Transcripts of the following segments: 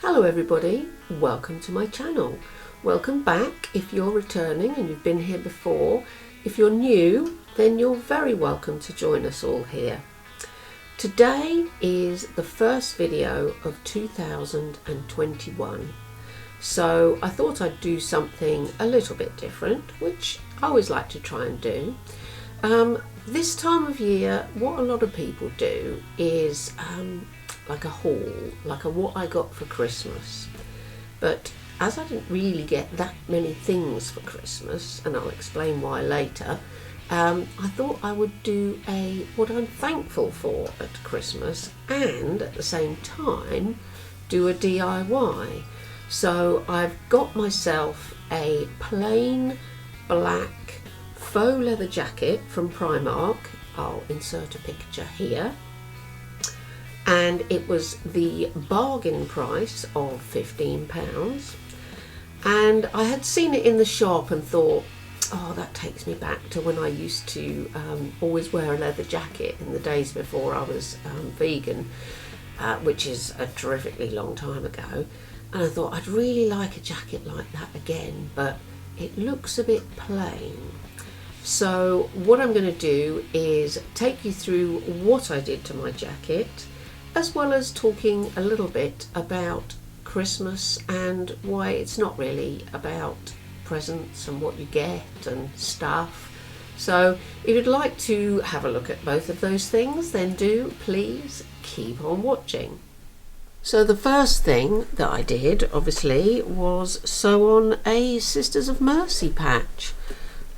Hello everybody, welcome to my channel. Welcome back if you're returning and you've been here before. If you're new, then you're very welcome to join us all here. Today is the first video of 2021. So I thought I'd do something a little bit different, which I always like to try and do. This time of year, what a lot of people do is like a haul, like a what I got for Christmas. But as I didn't really get that many things for Christmas, and I'll explain why later, I thought I would do a what I'm thankful for at Christmas, and at the same time do a DIY. So I've got myself a plain black faux leather jacket from Primark. I'll insert a picture here. And it was the bargain price of £15, and I had seen it in the shop and thought, oh, that takes me back to when I used to always wear a leather jacket in the days before I was vegan, which is a terrifically long time ago. And I thought I'd really like a jacket like that again, but it looks a bit plain. So what I'm going to do is take you through what I did to my jacket, as well as talking a little bit about Christmas and why it's not really about presents and what you get and stuff. So if you'd like to have a look at both of those things, then do please keep on watching. So the first thing that I did, obviously, was sew on a Sisters of Mercy patch.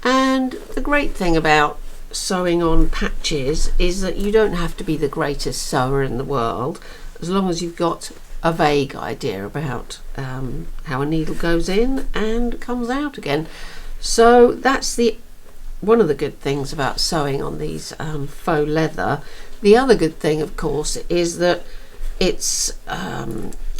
And the great thing about sewing on patches is that you don't have to be the greatest sewer in the world, as long as you've got a vague idea about how a needle goes in and comes out again. So that's one of the good things about sewing on these faux leather. The other good thing, of course, is that it's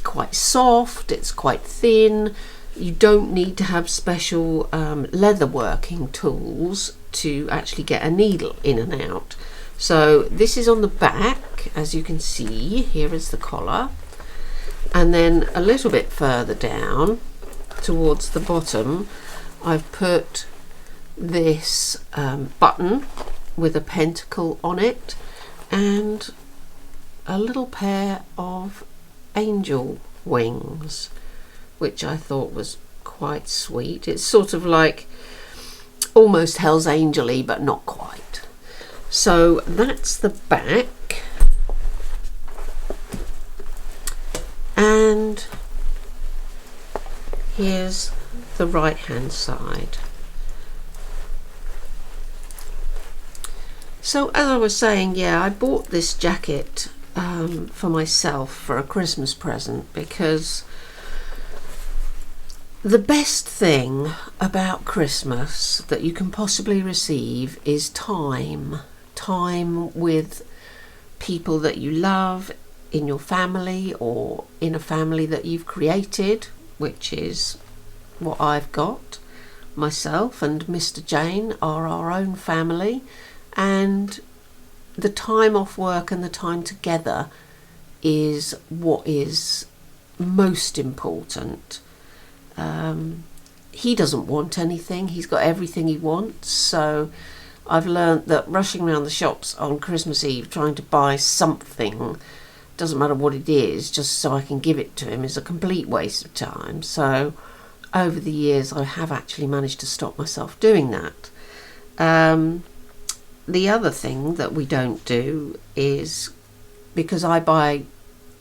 quite soft, it's quite thin. You don't need to have special leather working tools to actually get a needle in and out. So this is on the back, as you can see. Here is the collar, and then a little bit further down towards the bottom I've put this button with a pentacle on it and a little pair of angel wings, which I thought was quite sweet. It's sort of like almost Hell's Angel-y, but not quite. So that's the back, and here's the right hand side. So as I was saying, yeah, I bought this jacket for myself for a Christmas present, because the best thing about Christmas that you can possibly receive is time with people that you love in your family or in a family that you've created, which is what I've got. Myself and Mr. Jane are our own family, and the time off work and the time together is what is most important. He doesn't want anything, he's got everything he wants, so I've learnt that rushing around the shops on Christmas Eve trying to buy something, doesn't matter what it is, just so I can give it to him, is a complete waste of time. So over the years I have actually managed to stop myself doing that. The other thing that we don't do is, because I buy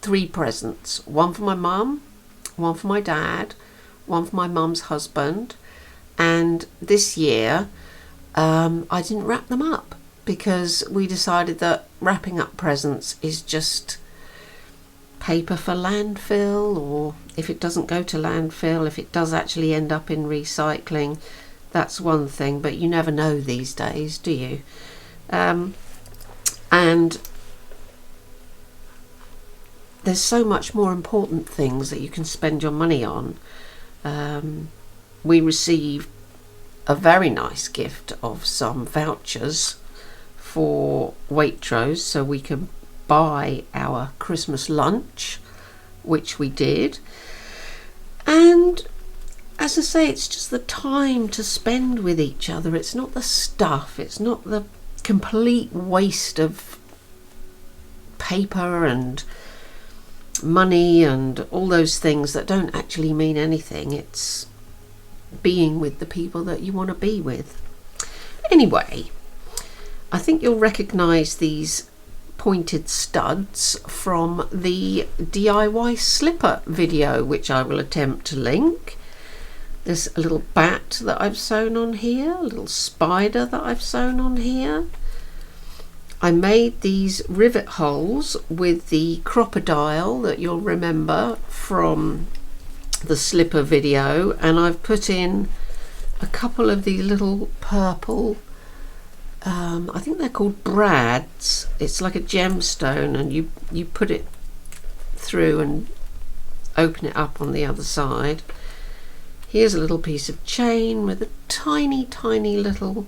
3 presents, one for my mum, one for my dad, one for my mum's husband, and this year I didn't wrap them up, because we decided that wrapping up presents is just paper for landfill, or if it doesn't go to landfill, if it does actually end up in recycling, that's one thing, but you never know these days, do you? And there's so much more important things that you can spend your money on. We received a very nice gift of some vouchers for Waitrose, so we can buy our Christmas lunch which we did. And as I say, it's just the time to spend with each other. It's not the stuff, it's not the complete waste of paper and money and all those things that don't actually mean anything. It's being with the people that you want to be with. Anyway, I think you'll recognise these pointed studs from the DIY slipper video, which I will attempt to link. There's a little bat that I've sewn on here, a little spider that I've sewn on here. I made these rivet holes with the crocodile that you'll remember from the slipper video, and I've put in a couple of these little purple, I think they're called brads. It's like a gemstone, and you put it through and open it up on the other side. Here's a little piece of chain with a tiny, tiny little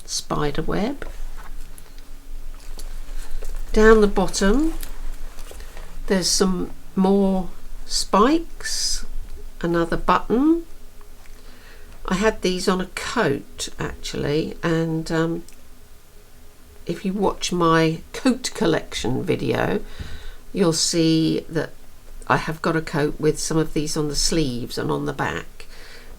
spider web. Down the bottom there's some more spikes, another button. I had these on a coat actually, and if you watch my coat collection video, you'll see that I have got a coat with some of these on the sleeves and on the back.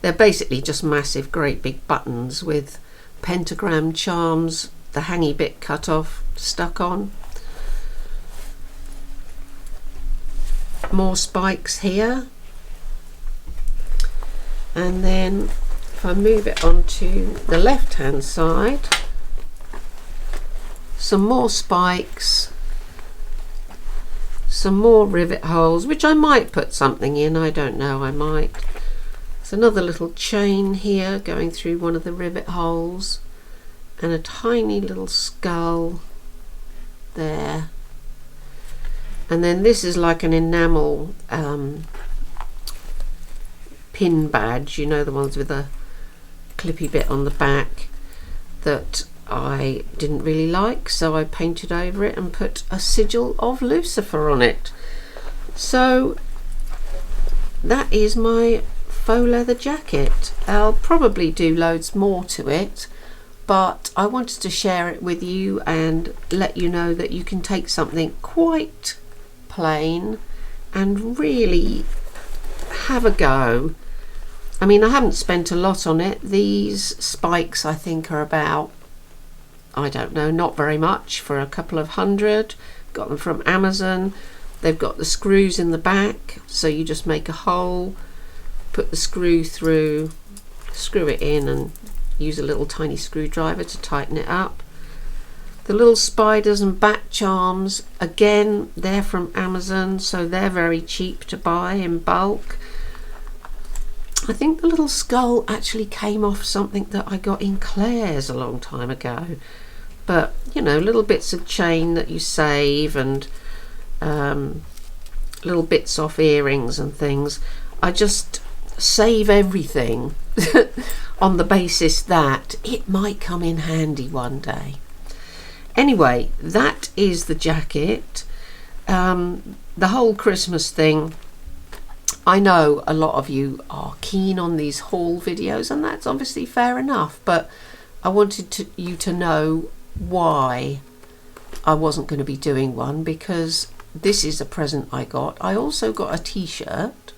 They're basically just massive, great big buttons with pentagram charms, the hangy bit cut off, stuck on. More spikes here, and then if I move it onto the left hand side, some more spikes, some more rivet holes, which I might put something in, I don't know, I might. There's another little chain here going through one of the rivet holes, and a tiny little skull there. And then this is like an enamel pin badge, you know, the ones with a clippy bit on the back that I didn't really like, so I painted over it and put a sigil of Lucifer on it. So that is my faux leather jacket. I'll probably do loads more to it, but I wanted to share it with you and let you know that you can take something quite plain and really have a go. I mean, I haven't spent a lot on it. These spikes I think are about, I don't know, not very much, for a couple of hundred. Got them from Amazon. They've got the screws in the back, so you just make a hole, put the screw through, screw it in, and use a little tiny screwdriver to tighten it up. The little spiders and bat charms, again, they're from Amazon, so they're very cheap to buy in bulk. I think the little skull actually came off something that I got in Claire's a long time ago. But, you know, little bits of chain that you save, and little bits off earrings and things. I just save everything on the basis that it might come in handy one day. Anyway, that is the jacket. The whole Christmas thing, I know a lot of you are keen on these haul videos, and that's obviously fair enough, but I wanted you to know why I wasn't going to be doing one, because this is a present I got. I also got a t-shirt,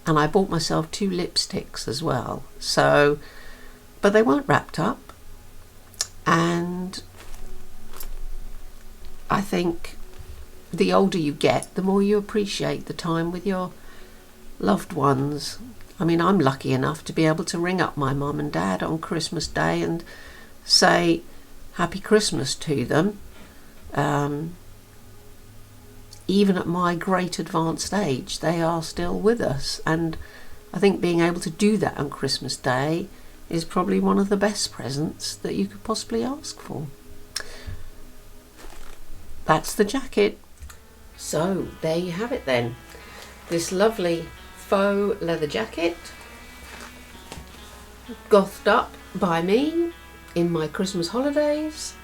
and I bought myself 2 lipsticks as well, so, but they weren't wrapped up, and I think the older you get, the more you appreciate the time with your loved ones. I mean, I'm lucky enough to be able to ring up my mum and dad on Christmas Day and say Happy Christmas to them, even at my great advanced age. They are still with us, and I think being able to do that on Christmas Day is probably one of the best presents that you could possibly ask for. That's the jacket. So there you have it then, this lovely faux leather jacket, gothed up by me in my Christmas holidays.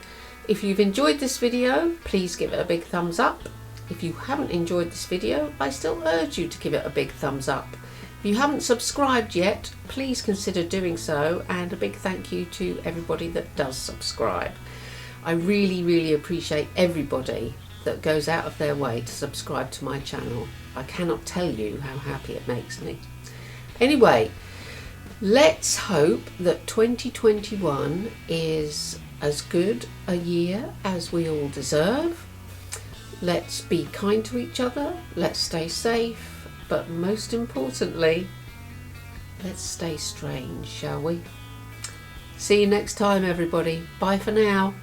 If you've enjoyed this video, please give it a big thumbs up, If you haven't enjoyed this video, I still urge you to give it a big thumbs up. If you haven't subscribed yet, please consider doing so, and a big thank you to everybody that does subscribe. I really appreciate everybody that goes out of their way to subscribe to my channel. I cannot tell you how happy it makes me. Anyway, let's hope that 2021 is as good a year as we all deserve. Let's be kind to each other, let's stay safe, but most importantly, let's stay strange, shall we? See you next time, everybody. Bye for now.